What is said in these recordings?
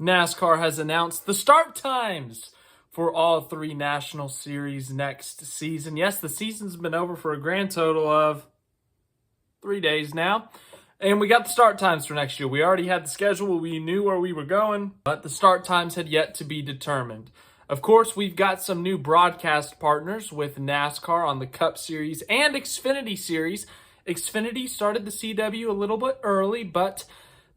NASCAR has announced the start times for all three National Series next season. Yes, the season's been over for a grand total of 3 days now. And we got the start times for next year. We already had the schedule. We knew where we were going, but the start times had yet to be determined. Of course, we've got some new broadcast partners with NASCAR on the Cup Series and Xfinity Series. Xfinity started the CW a little bit early, but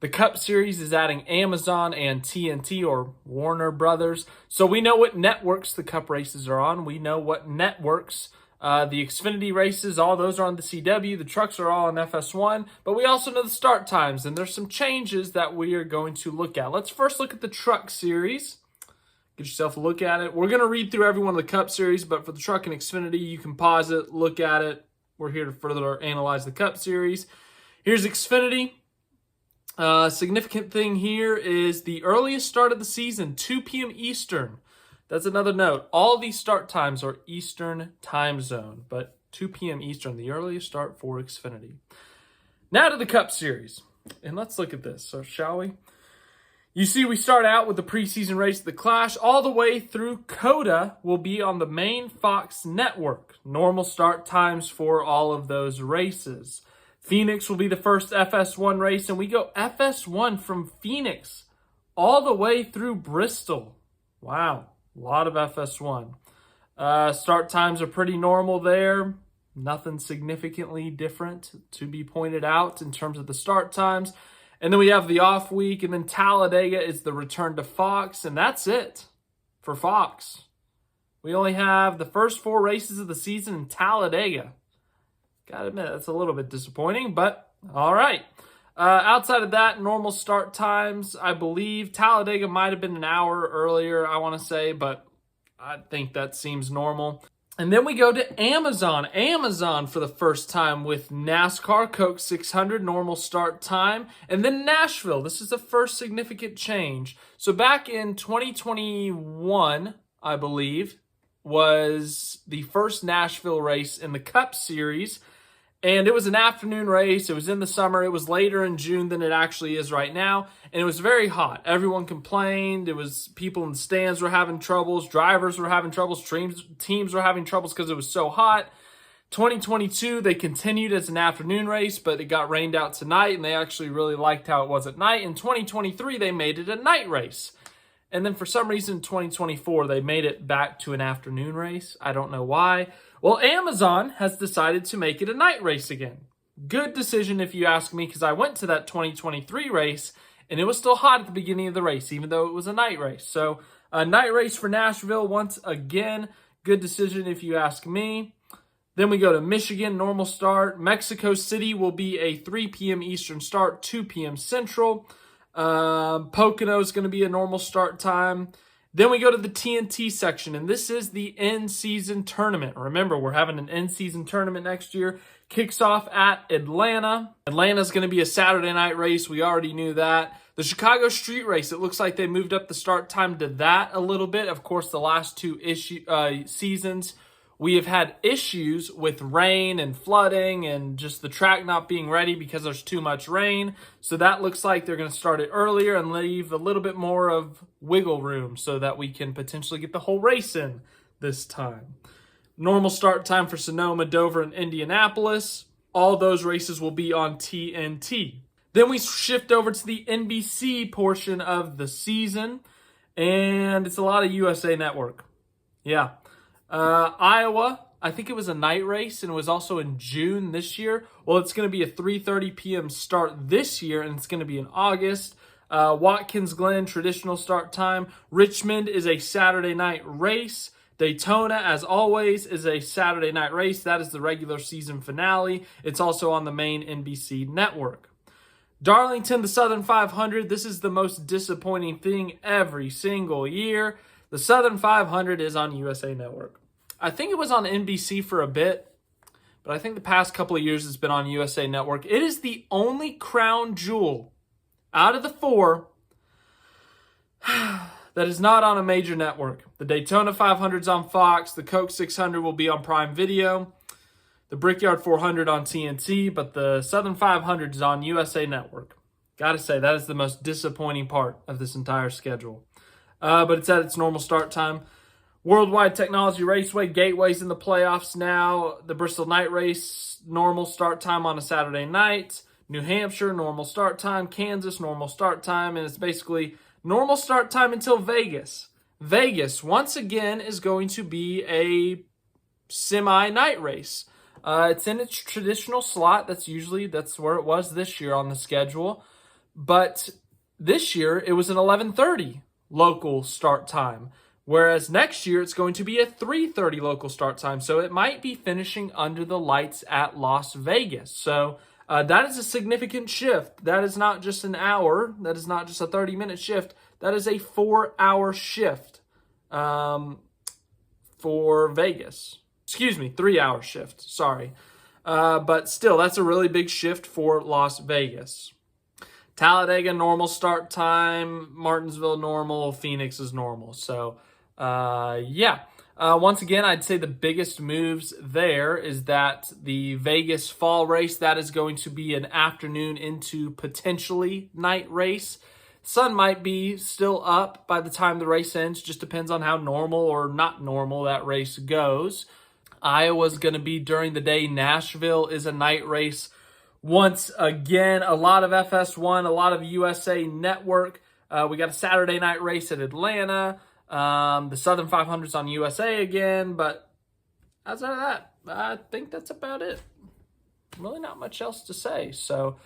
the Cup Series is adding Amazon and TNT, or Warner Brothers. So we know what networks the Cup races are on. We know what networks the Xfinity races, all those are on the CW. The trucks are all on FS1. But we also know the start times, and there's some changes that we are going to look at. Let's first look at the Truck Series. Get yourself a look at it. We're going to read through every one of the Cup Series, but for the Truck and Xfinity, you can pause it, look at it. We're here to further analyze the Cup Series. Here's Xfinity. Significant thing here is the earliest start of the season, 2 p.m. Eastern. That's another note. All these start times are Eastern time zone, but 2 p.m. Eastern, the earliest start for Xfinity. Now to the Cup Series, and let's look at this. So shall we? You see, we start out with the preseason race at the Clash. All the way through COTA will be on the main Fox network. Normal start times for all of those races. Phoenix will be the first FS1 race, and we go FS1 from Phoenix all the way through Bristol. Wow, a lot of FS1. Start times are pretty normal there. Nothing significantly different to be pointed out in terms of the start times. And then we have the off week, and then Talladega is the return to Fox, and that's it for Fox. We only have the first 4 races of the season in Talladega. Gotta admit, that's a little bit disappointing, but all right. Outside of that, normal start times, I believe Talladega might have been an hour earlier, I want to say, but I think that seems normal. And then we go to Amazon. Amazon for the first time with NASCAR Coke 600, normal start time. And then Nashville. This is the first significant change. So back in 2021, I believe, was the first Nashville race in the Cup Series. And it was an afternoon race. It was in the summer. It was later in June than it actually is right now. And it was very hot. Everyone complained. It was people in the stands were having troubles. Drivers were having troubles. Teams were having troubles because it was so hot. 2022, they continued as an afternoon race, but it got rained out tonight, and they actually really liked how it was at night. In 2023, they made it a night race. And then for some reason, 2024, they made it back to an afternoon race. I don't know why. Well, Amazon has decided to make it a night race again. Good decision if you ask me, because I went to that 2023 race, and it was still hot at the beginning of the race, even though it was a night race. So a night race for Nashville once again. Good decision if you ask me. Then we go to Michigan, normal start. Mexico City will be a 3 p.m. Eastern start, 2 p.m. Central. Pocono is going to be a normal start time. Then we go to the TNT section, and this is the in-season tournament. Remember, we're having an in-season tournament next year. Kicks off at Atlanta. Atlanta's going to be a Saturday night race. We already knew that. The Chicago Street Race, it looks like they moved up the start time to that a little bit. Of course, the last 2 seasons, we have had issues with rain and flooding and just the track not being ready because there's too much rain. So that looks like they're going to start it earlier and leave a little bit more of wiggle room so that we can potentially get the whole race in this time. Normal start time for Sonoma, Dover, and Indianapolis. All those races will be on TNT. Then we shift over to the NBC portion of the season, and it's a lot of USA Network. Yeah. Iowa, I think it was a night race, and it was also in June this year. Well, it's going to be a 3:30 p.m. start this year, and it's going to be in August. Watkins Glen, traditional start time. Richmond is a Saturday night race. Daytona, as always, is a Saturday night race. That is the regular season finale. It's also on the main NBC network. Darlington, the Southern 500. This is the most disappointing thing every single year. The Southern 500 is on USA Network. I think it was on NBC for a bit, but I think the past couple of years it's been on USA Network. It is the only crown jewel out of the 4 that is not on a major network. The Daytona 500 is on Fox. The Coke 600 will be on Prime Video. The Brickyard 400 on TNT, but the Southern 500 is on USA Network. Gotta say, that is the most disappointing part of this entire schedule. But it's at its normal start time. Worldwide Technology Raceway, Gateway's in the playoffs now. The Bristol Night Race, normal start time on a Saturday night. New Hampshire, normal start time. Kansas, normal start time. And it's basically normal start time until Vegas. Vegas, once again, is going to be a semi-night race. It's in its traditional slot. That's where it was this year on the schedule. But this year, it was an 11:30 local start time. Whereas next year, it's going to be a 3:30 local start time. So it might be finishing under the lights at Las Vegas. So that is a significant shift. That is not just an hour. That is not just a 30-minute shift. That is a 4-hour shift for Vegas. Excuse me, 3-hour shift. Sorry. But still, that's a really big shift for Las Vegas. Talladega, normal start time. Martinsville, normal. Phoenix is normal. So, once again, I'd say the biggest moves there is that the Vegas fall race, that is going to be an afternoon into potentially night race. Sun might be still up by the time the race ends. Just depends on how normal or not normal that race goes. Iowa's going to be during the day. Nashville is a night race. Once again, a lot of FS1, a lot of USA Network. We got a Saturday night race at Atlanta. The Southern 500's on USA again. But outside of that, I think that's about it. Really not much else to say. So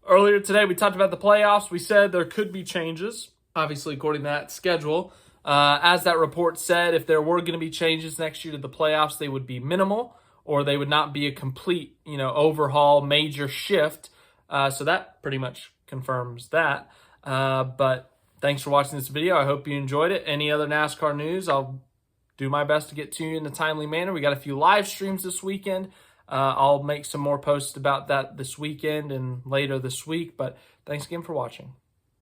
earlier today, we talked about the playoffs. We said there could be changes, obviously, according to that schedule. As that report said, if there were going to be changes next year to the playoffs, they would be minimal, or they would not be a complete, overhaul, major shift. So that pretty much confirms that. But thanks for watching this video. I hope you enjoyed it. Any other NASCAR news, I'll do my best to get to you in a timely manner. We got a few live streams this weekend. I'll make some more posts about that this weekend and later this week. But thanks again for watching.